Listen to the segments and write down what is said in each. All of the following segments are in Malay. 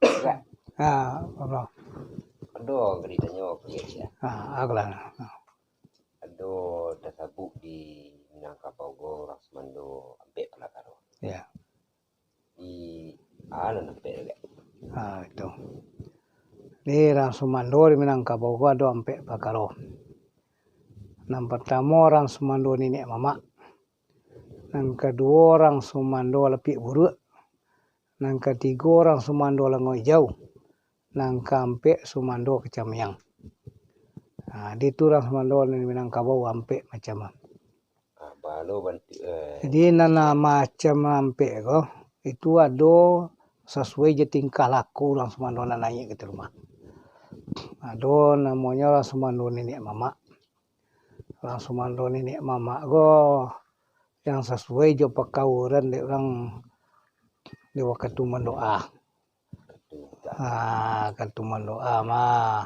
Enggak. Bro. Ado beritanya guys ya. Agla. Ado tasabuk di Minangkabau orang semando ampe pelakaro. Ya. Di nampe juga. Itu. Di orang Sumando di Minangkabau ada ampe pelakaro. Yang pertama orang Sumando nenek mama. Yang kedua orang Sumando lepik buruk. Yang ketiga orang Sumando lengoy jauh. Yang keempat Sumando kecamiang. Di itu orang Sumando di Minangkabau ampe macam. Balo bantu. Jadi nana macam ampe ko itu ada sesuai je tingkah laku orang Sumando naik ke rumah. Ada namanya orang Sumando nenek mama. Orang Sumando nenek mama go yang sesuai je perkauran di orang di waktu mendoa. Ketuman doa mah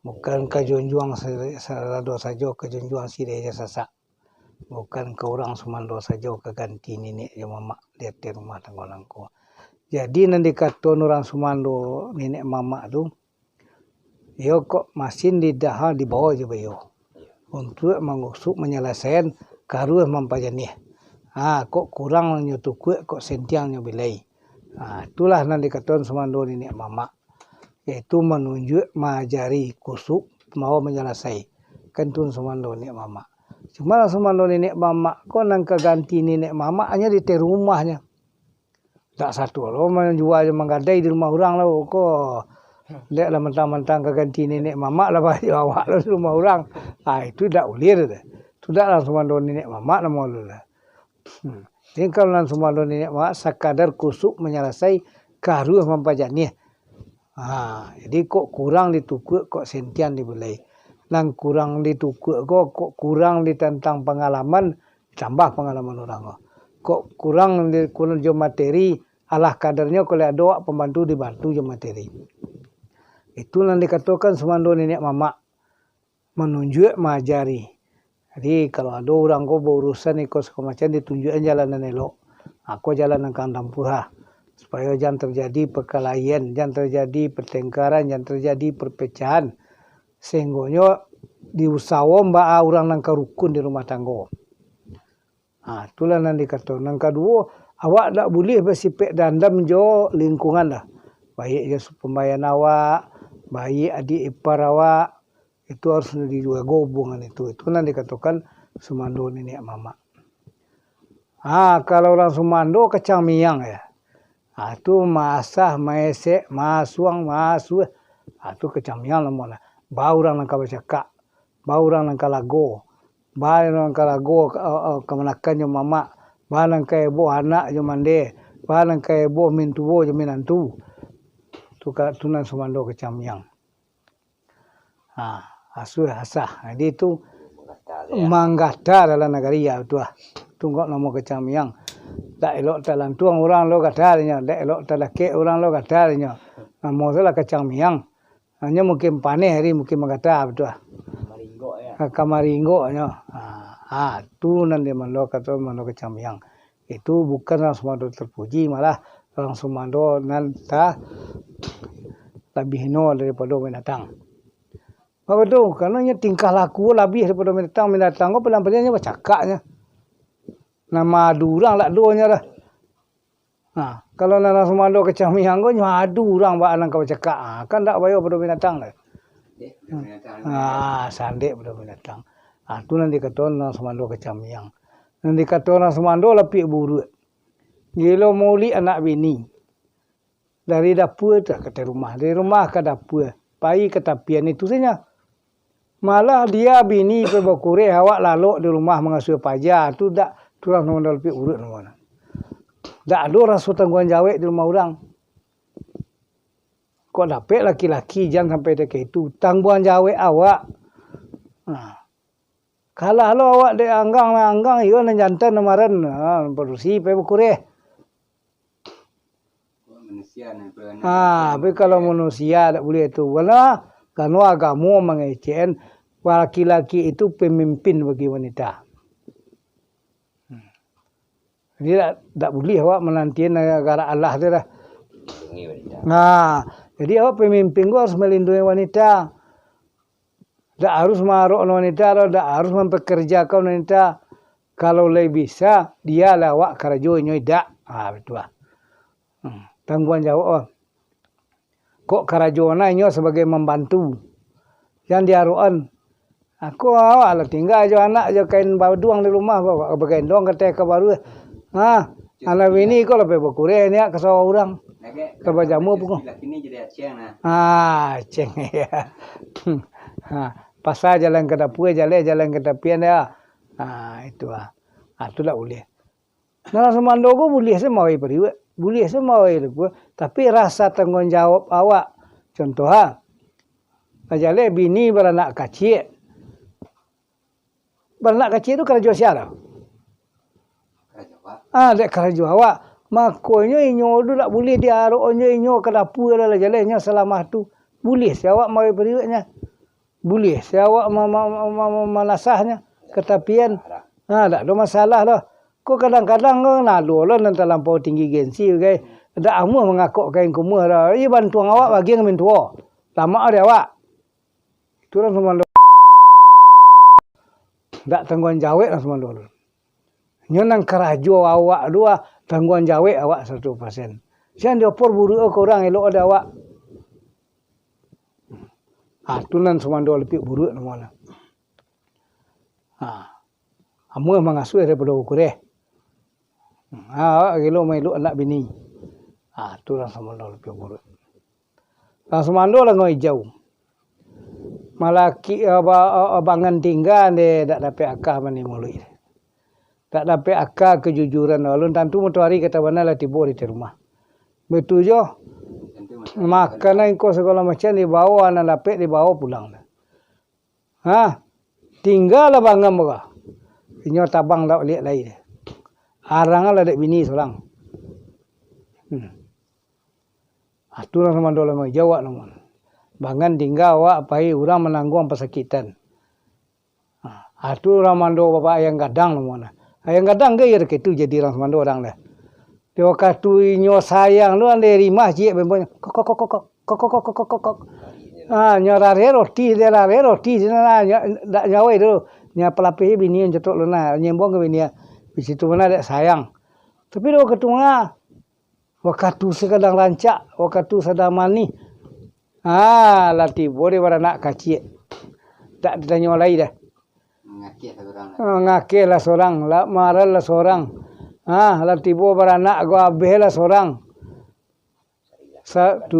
bukan kejunjuang serado saja kejunjuang sire sasak. Bukan ke orang Sumando saja ke ganti nenek je mama dia di rumah tanggonangku. Jadi nanti kata orang Sumando nenek mama tu yo kok masin di daha di bawah je bayo. Untuk mengusuk menyelesaikan karuh mampajani. Kok kurang nyutuk kok sentiangnya bilai. Itulah nanti kata Sumando nenek mama. Yaitu menunjuk mengajari kusuk mau menyelesaikan tun Sumando nenek mama. Cuma Sumando nenek mama kok nang keganti nenek mama hanya di rumahnya. Tak satu lo menjual menggadai di rumah orang lah kok. Lihatlah mentang-mentang keganti nenek mama lah baju awak lah di rumah orang. Itu tak ulir dah. Itu dah Sumando nenek mama nama lu lah. Jadi kalau nang Sumando nenek mama sekadar kusuk menyelesaikan karuh mampajani. Jadi kok kurang ditukuk kok sentian dibelai. Nang kurang ditukuk kok kurang ditentang pengalaman tambah pengalaman orang kok kurang jo materi alah kadarnya kalau ada pembantu dibantu jo materi. Itu yang dikatakan Sumando nenek mama menunjuk mengajari. Jadi kalau ada orang kok berurusan ikut semacam ditunjukkan jalan elok. Aku jalan nang kandang pura supaya jangan terjadi perkelahian, jangan terjadi pertengkaran, jangan terjadi perpecahan. Sehingga diusahawan mbak orang nang rukun di rumah tangga. Itulah yang dikatakan. Yang kedua, awak tak boleh bersifat dandam jo lingkungan dah. Baik je pembayaran awak, baik adik ipar awak, itu harus dijual gobongan itu. Itu yang dikatakan Sumando nenek mama. Kalau orang Sumando kecang miang ya. Itu masah, maesek, masuang, masuh. Itu kecang miang lah. Bau orang nangka bercakap, bau orang nangka lago, bau orang nangka lago kemenakan jo mama, bau nangka ibu anak jo mande, bau nangka ibu mintuwo jo minantu. Itu nang Sumando kecang miang. Asuh asah. Jadi itu manggata dalam negara itu tunggak nama kecang miang. Tak elok talantuang orang lo katanya, tak elok talake orang lo katanya. Nama salah kecang miang. Hanya mungkin panen hari mungkin mengata betul. Kamaringgo ya. Kamaringgo nya. Itu nanti mando kata mando kecang miang. Itu bukan orang Sumando terpuji, malah orang Sumando nanti lebih hino daripada binatang. Betul, karena tingkah laku lebih daripada binatang. Binatang kok pelan-pelannya bercakapnya. Nama adu orang lah doanya lah. Kalau orang Sumando kecang miang kau adu orang buat anak kau bercakap. Kan tak bayar pada binatang lah. Sandek pada binatang. Itu nanti kata orang Sumando kecang miang. Nanti kata orang Sumando lepik buruk. Gila muli anak bini. Dari dapur tak ke rumah. Dari rumah ke dapur. Pai ke tapian itu saja. Malah dia bini berbakure awak lalu di rumah mengasuh pajar. Itu tak orang Sumando lepik buruk namanya. Tak ada rasa tanggungan jawab di rumah orang. Kok dapat laki-laki jangan sampai dekat itu. Tanggungan jawab awak. Kalau awak de anggang, iyo nan jantan namaran, produksi pe berkureh. Manusia Tapi kalau manusia tak boleh itu. Karena agama mengecen laki-laki itu pemimpin bagi wanita. Jadi tak boleh awak menantikan negara Allah tu dah. melindungi wanita. Nah, jadi awak pemimpin gua harus melindungi wanita. Tak harus maruk wanita, tak harus mempekerjakan wanita. Kalau lebih bisa, dia lawak kerajonya tidak. Betul lah. Tanggungan jawab. Kok kerajona ini sebagai membantu. Yang diaruan. Aku awak lah tinggal aja anak aja kain baduang di rumah. Bagain doang ketika baru. Anak ini kok lebih berkurang ni ke sawah orang. Kerja jamu pun. Ini jadi aceng nah. Aceng ya. Pasal jalan ke dapur, jalan ke tepian ya. Itu lah. Itu lah boleh. Nah, semandogo boleh semua periwe. Boleh semua itu. Tapi rasa tanggung jawab awak. Contoh Jale bini beranak kecil. Beranak kecil itu kerja siapa? Dek kerja awak. Makanya inyo tu tak boleh diaroknya inyo ke dapur lah jalannya selama tu. Boleh siapa mau periweknya. Boleh siapa manasahnya ketapian. Tak ada masalah lah. Kau kadang-kadang kau nalu lah nanti lampau tinggi gengsi, okay? Tak amu mengakuk kain kumur lah. Ia bantuan awak bagi yang mintua. Lama ada awak. Itu lah semua. Tak tanggungan jawab lah semua dulu. Nyenang kerajo awak dua tanggungan jawab awak 100%. Sian dia por buru ke orang elok ada awak. Tunan semua dulu lebih buruk namanya. Amu mengasuh daripada ukureh. Gelo meluk anak bini. Tu lah sama dulu lebih buruk. Langsung mando lah ngoi jauh. Malaki bangan tinggal dia tak dapat akal mani mulai. Tak dapat akal kejujuran. Lalu tentu matahari kata mana lah tiba di rumah. Betul je. Makanan kau segala macam dibawa anak dapat dibawa pulang. Tinggal lah bangan mereka. Inyo tabang tak lihat lain. Arang lah dek bini seorang. Aturan sama dolang ngoi jawab namun. Bangan tinggal awak pai orang menanggung pesakitan. Aturan mando bapak ayang gadang namun. Ayang gadang ke ya itu jadi orang mando orang dah. Dia waktu inyo sayang lu ande rimah je bembonya. Kok. Nyorare roti dia lare roti sana dak nyawai tu. Nya pelapih bini yang cetok luna nyembong ke bini. Di situ mana ada sayang. Tapi dia ketungah. Waktu sekadang rancak, waktu sedang mani. Latih boleh beranak kecil. Tak ditanya lagi dah. Ngakil lah seorang. Marah lah seorang. Latih boleh beranak gua abeh lah seorang. 7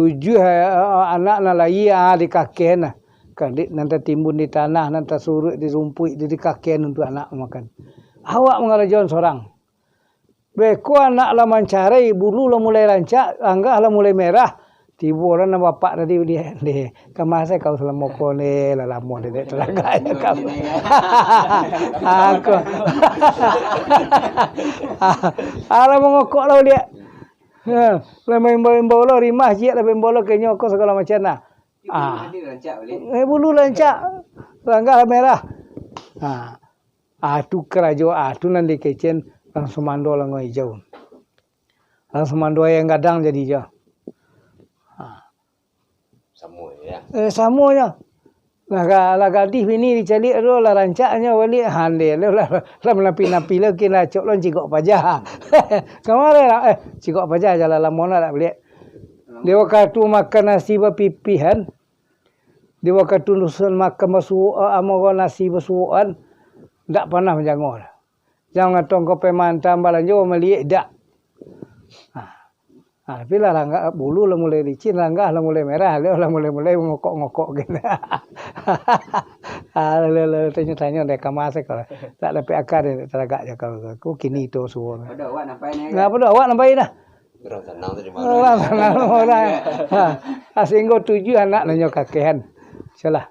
anak na lagi di kakek nah. Kadik nanti timbun di tanah, nanti surut di rumput di kakek untuk anak makan. Awak mengarajon seorang. Beko anak lah mencari, bulu lah mulai rancak, anggah lah mulai merah. Tiba orang nama bapak tadi dia kamar saya kau selama kone lah lama dia telaga kamu. Aku. Ala mengokok lah dia. Lah main bola rimah je lah main bola kenyok segala macam nah. Bulu rancak, anggah lah merah. Tu kerajo tu nanti kecen langsung mando lah ngoi jauh. Langsung mando yang gadang jadi je. Samuanya. Lah gadis bini dicari tu lah rancaknya balik hande lah menapi-napi lah kena cok lon cikok pajah. Kemarin lah cikok pajah jalan lamona tak balik. Dia waktu makan nasi berpipihan. Dia waktu nusun makan masuk amor nasi bersuan. Tak pernah menjangol. Jangan tong ko pemantam balanjo melihat dak. Tapi lah langgar bulu lah mulai licin, langgar lah mulai merah, lah mulai ngokok-ngokok gitu. Tanya-tanya dek kamar saya kalau tak dapat akar dia teragak je kalau aku kini tu semua. Pada awak nampai ni. Pada awak nampai dah. Orang senang tu di mana? Orang senang orang. Sehingga 7 anak nanya kakehan. Salah.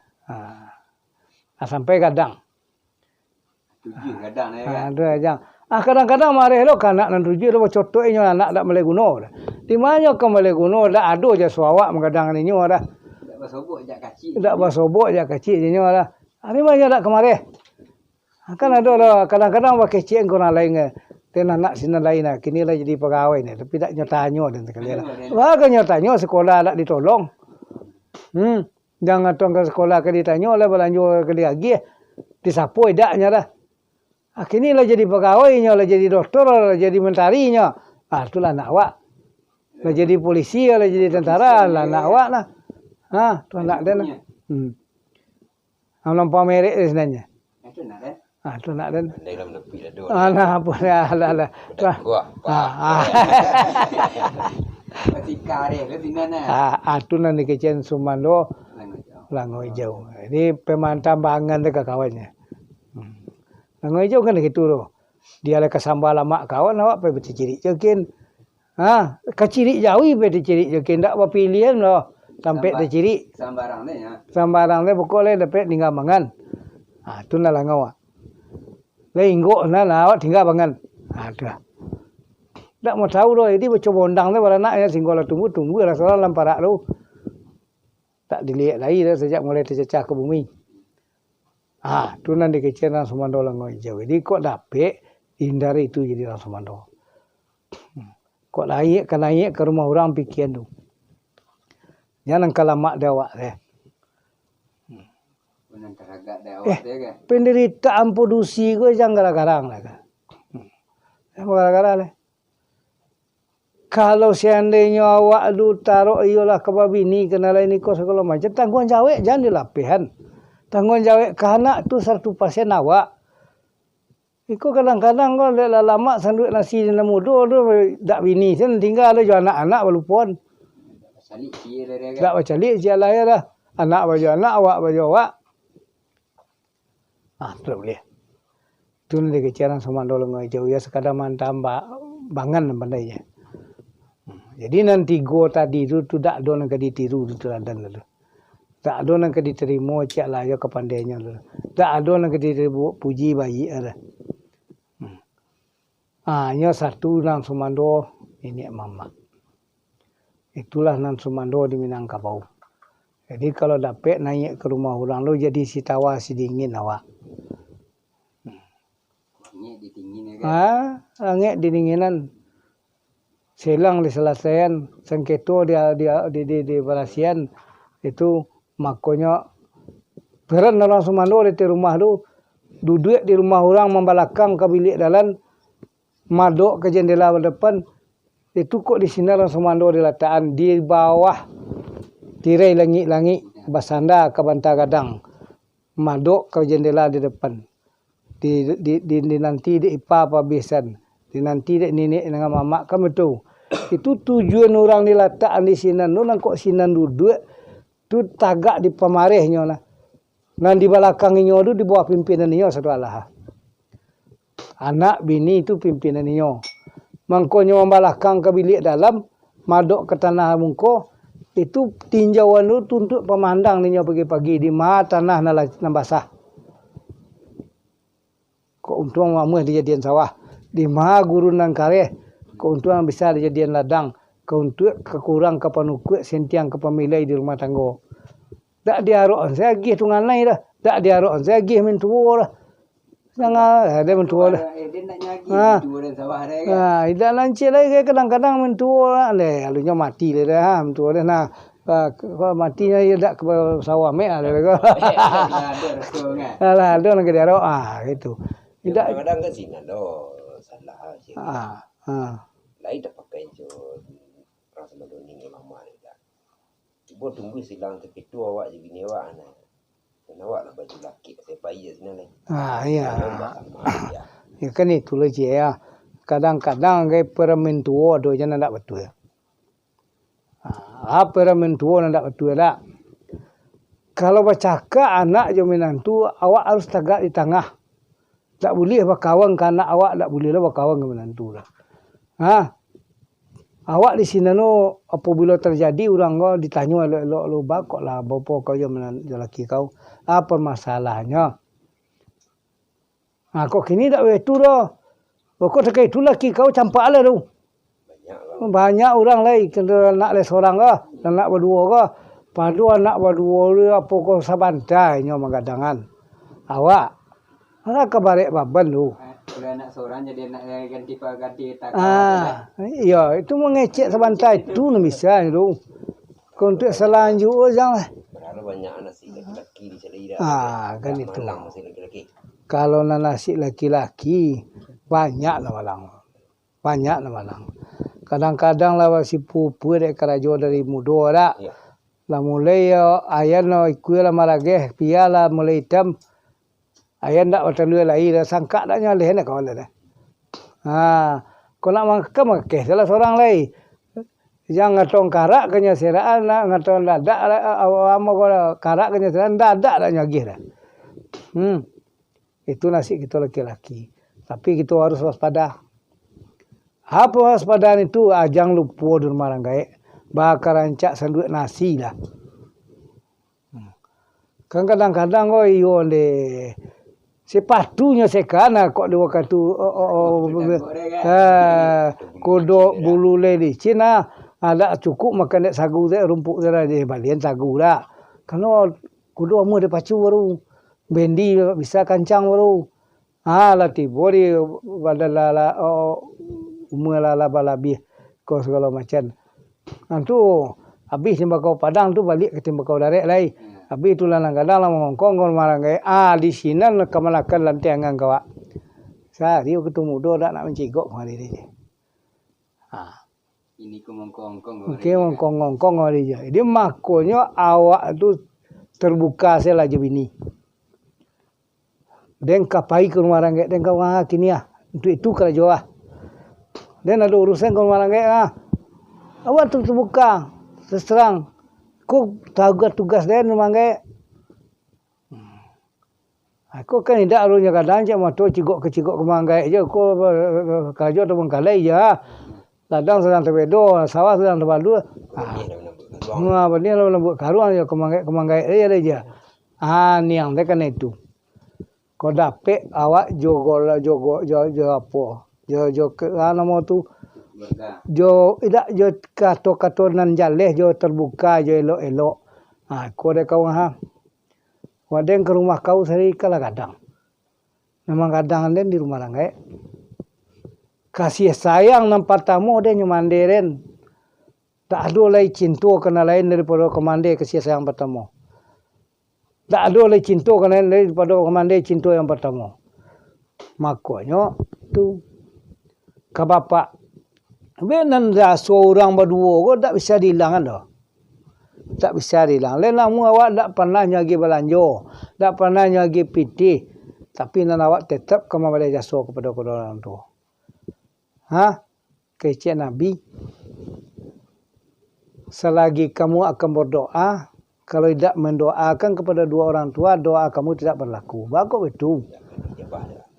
Sampai kadang. 7 kadang ni. Ada ajang. Kadang-kadang marah lo kanak nan 7 lo cotok inyo anak dak boleh guna. Di mana kau boleh guna dak ado je suawak mengadang ni nyo dah. Dak basobok jak kecil. Dak basobok jak kecil nyo dah. Hari mana dak kemarin. Kan ada lah kadang-kadang pakai cik kau nak lain Dan anak sini lain lah. Kini lah jadi pegawai ni. Tapi tak nyotanyo dan sekali lah. Wah kan nyotanyo sekolah tak ditolong. Jangan tuang ke sekolah ke ditanyo lah belanjur ke dia lagi. Disapoi daknya dah. Kini lah jadi pegawainya, lah jadi doktor, lah jadi mentarinya. Itulah anak awak. Lah jadi polisi, lah jadi tentara, lah anak awak lah. Tu anak dia lah. Nampak merek dia sebenarnya. Itu nak kan? Tu nak dan. Dalam nepi dah dua. Apa lah. Gua. Ketika dia ke sini nah. Tu nanti kecen Sumando Lango Hijau. Ini pemantau bangan dekat kawannya. Lango Hijau kan gitu loh. Dia lah kesambal lama kawan awak pergi berciri jekin. Keciri jauh pergi ciri jekin tak pilihan loh. Sampai terciri. Sambarang ni ya. Sambarang ni pokoknya dapat tinggal mangan. Tu nak lango awak. Lenggo nah awak tinggal mangan. Tu lah. Tak mau tahu doh, ini baca bondang tu beranak ya singgola tunggu lah soal lamparak tu. Tak dilihat lagi dah sejak mulai tercecah ke bumi. Tu nanti kecil Sumando Lango Hijau. Jadi kok dapat hindari itu jadi orang Sumando. Kok naik ke rumah orang pikiran tu. Jangan kalamak dawak deh. Benar teragak dawak dia kan. Penderitaan produksi gue jangan gara-garang lah kan. Gara-gara lah. Kalau seandainya awak lu taruh iyalah ke babini kenal ini kos segala macam tanggungan jawab jangan dilapihan. Tanggungan jawab ke anak tu 100% awak. Iko kadang-kadang kau lama sanduk nasi di mudo tu dak bini sen tinggal le anak-anak balupon. Salik sia dia kan. Dak baca li sia lah ya dah. Anak baju anak awak baju awak. Tu boleh. Tu nanti keciaran Sumando Lango Hijau ya sekadar mantap bangan pandainya. Jadi nanti go tadi tu tak ada nak ditiru tu teladan tu. Tak ada nak diterima cak lah ya kepandainya tu. Tak ada nak diterima puji bayi ada. Nya satu nang Sumando ini mama. Itulah nang Sumando di Minangkabau. Jadi kalau dapat naik ke rumah orang lu jadi si tawa si dingin awak. Angin didingin kan. Angin didinginan. Selang diselesaikan sengketo di perasian itu makanya peran orang Sumando di rumah tu duduk di rumah orang membalakang ke bilik dalam madok ke jendela depan itu kok di sini orang Sumando diletakkan di bawah tirai langit-langit basanda ke bantar gadang madok ke jendela di depan di nanti di ipa pabisan di nanti di nenek dengan mamak kan betul. Itu tujuan orang diletakkan di sini. Nang kok sinan duduk tu tagak di pemarihnya lah. Nan di belakangnya tu di bawah pimpinannya satu Allah. Anak bini itu pimpinannya. Mangkonya belakang ke bilik dalam madok ke tanah mungko itu tinjauan tu tuntut pemandang ninya pagi-pagi di mata tanah nan basah. Kok untung mamuh dijadian sawah. Di maha guru nang kareh. Keuntungan besar dijadian ladang. Keuntungan kekurang ke panukut sentiang ke pemilai di rumah tangga. Tak diarok saya gih tungan lain dah. Tak diarok saya gih mentua dah. Jangan ada mentua dah. Dia nak nyagi mentua dan sawah dia kan. Tidak lancik lagi kadang-kadang mentua lah. Alunya mati dah mentua dah. Nah, matinya dia tak ke sawah mek ada dah. Ada resul kan. Alah ada nak diarok gitu. Tidak Kadang-kadang kan sini ada salah je. Lain dah pakai je orang Sumando ni mama ni dah. Cuba tunggu silang terketua awak je bini awak nah. Dan awak nak baju laki saya bayi sini ni. Ya. Ya kan itu lah je ya. Kadang-kadang kai peramin tua do jangan tak betul. Peramin tua nak betul tak. Kalau bercakap anak je menantu awak harus tegak di tengah. Tak boleh berkawan ke anak awak, tak boleh lah berkawan ke menantu lah. Awak di sini no apabila terjadi orang kau ditanya elok-elok lu bakok lah bapa kau yang lelaki kau apa masalahnya? Kok kini tak begitu dah. Kok tak itu laki kau campak lah tu. Banyak orang lain kena anak le seorang kah, anak berdua kah. Padu anak berdua lu apa kau sabantai nyo magadangan. Awak anak kebarek baban lu. Kalau anak seorang jadi anak ganti tak. Ya, itu mengecek sebantai itu nak bisa itu. Untuk selanjutnya jangan. Berharap banyak nasi laki-laki di Selira. Kan itu. Malang masih laki-laki. Kalau nasi laki-laki banyak lah malang. Banyak lah malang. Kadang-kadang lah si pupu dek kerajo dari muda dak. Ya. Lah mulai ayah no ikut lah marageh pia lah mulai hitam. Ayah ndak terlalu lagi dah sangka dak nyaleh nak kawan dah. Kau nak makan salah seorang lagi. Jangan ngatong karak kenya seraan nak ngatong dadak amo karak kenya seraan dadak dak nyagih dah. Itu nasi kita laki-laki. Tapi kita harus waspada. Apa waspadaan itu? Jangan lupa di rumah orang gaek. Bakar rancak sanduik nasi lah. Kan kadang-kadang iyo le sepatunya sekana kok dua katu kodok bulu le di Cina ada cukup makan dek sagu dek rumput dek di balian sagu dah. Karena kodok mu de pacu baru bendi bisa kancang baru. Lah tiba di badala umala balabi ko segala macam. Antu habis tembakau Padang tu balik ke tembakau Darek lai. Habis tu kadang-kadang lah mengongkong kon marang gay. Di sini kemalakan lantiangan kawa. Sari ketemu do dak nak mencigok hari ni. Ini ku mengkongkong. Okey mengkong-kong hari je. Dia makonyo awak tu terbuka sela je bini. Den kapai ke rumah orang gay den kawa kini untuk itu kerja ah. Dan ada urusan kon marang gay awak tu terbuka, terserang. Aku tahu tugas dia memanggai. Aku kan tidak alunya kadang cak motor cigok ke manggai je. Aku kerja tu mengkalai je. Ladang sedang terbedo, sawah sedang terbalu. Benih lah buat karuan je ke manggai je. Niang dia kan itu. Kau dapat awak jogo apa? Jo nama tu jo kato nan jaleh jo terbuka jo elok-elok. Ko de kau Wadeng ke rumah kau sehari kala kadang. Memang kadang den di rumah rangai. Kasih sayang nampak tamu den nyumanderen. Tak ada lagi cinta kena lain daripada komande kasih sayang pertama. Tak ada lagi cinta kena lain daripada komande cinta yang pertama. Makanya tu ke bapak benan dah seorang berdua kau tak bisa dihilang dah. Tak bisa dihilang. Lenamu awak tak pernah nyagi belanja, tak pernah nyagi piti, tapi nan awak tetap kamu pada jasa kepada kedua orang tua. Kecik Nabi. Selagi kamu akan berdoa, kalau tidak mendoakan kepada dua orang tua, doa kamu tidak berlaku. Bagus betul.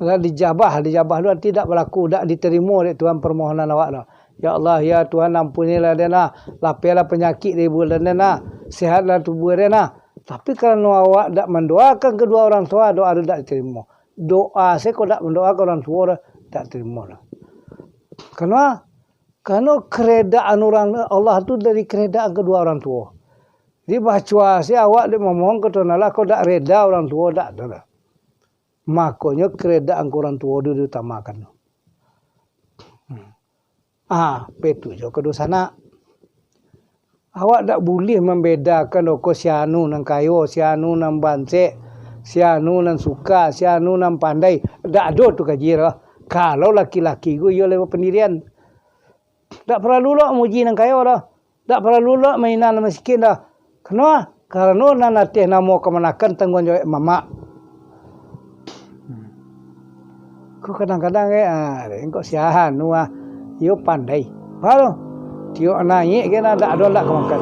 Dijabah lu tidak berlaku, tak diterima oleh Tuhan permohonan awak dah. Ya Allah, ya Tuhan ampunilah dia nak, lapailah penyakit dia bulan dia nak, sihatlah tubuh dia nak. Tapi kalau awak tak mendoakan kedua orang tua, doa dia tak diterima. Doa saya kalau tak mendoakan orang tua tak terima lah. Karena keredaan orang Allah tu dari keredaan kedua orang tua. Dia baca saya awak dia memohon ke Tuhan Allah, kau tak reda orang tua tak ada. Makanya keredaan orang tua dia diutamakan. Betul je kedua sana. Awak tak boleh membedakan si anu nan kayo, si anu nan bansek, si anu nan suka, si anu nan pandai. Tak ada tu kajira. Kalau laki-laki gue yo lewat pendirian. Tak perlu lah muji nan kayo dah. Tak perlu lah mainan miskin dah. Kenapa? Karena nan natih namo kemanakan tanggung jawab mama. Kau kadang-kadang engkau siahan yo pandai. Baru tio naik kena tak ada nak makan.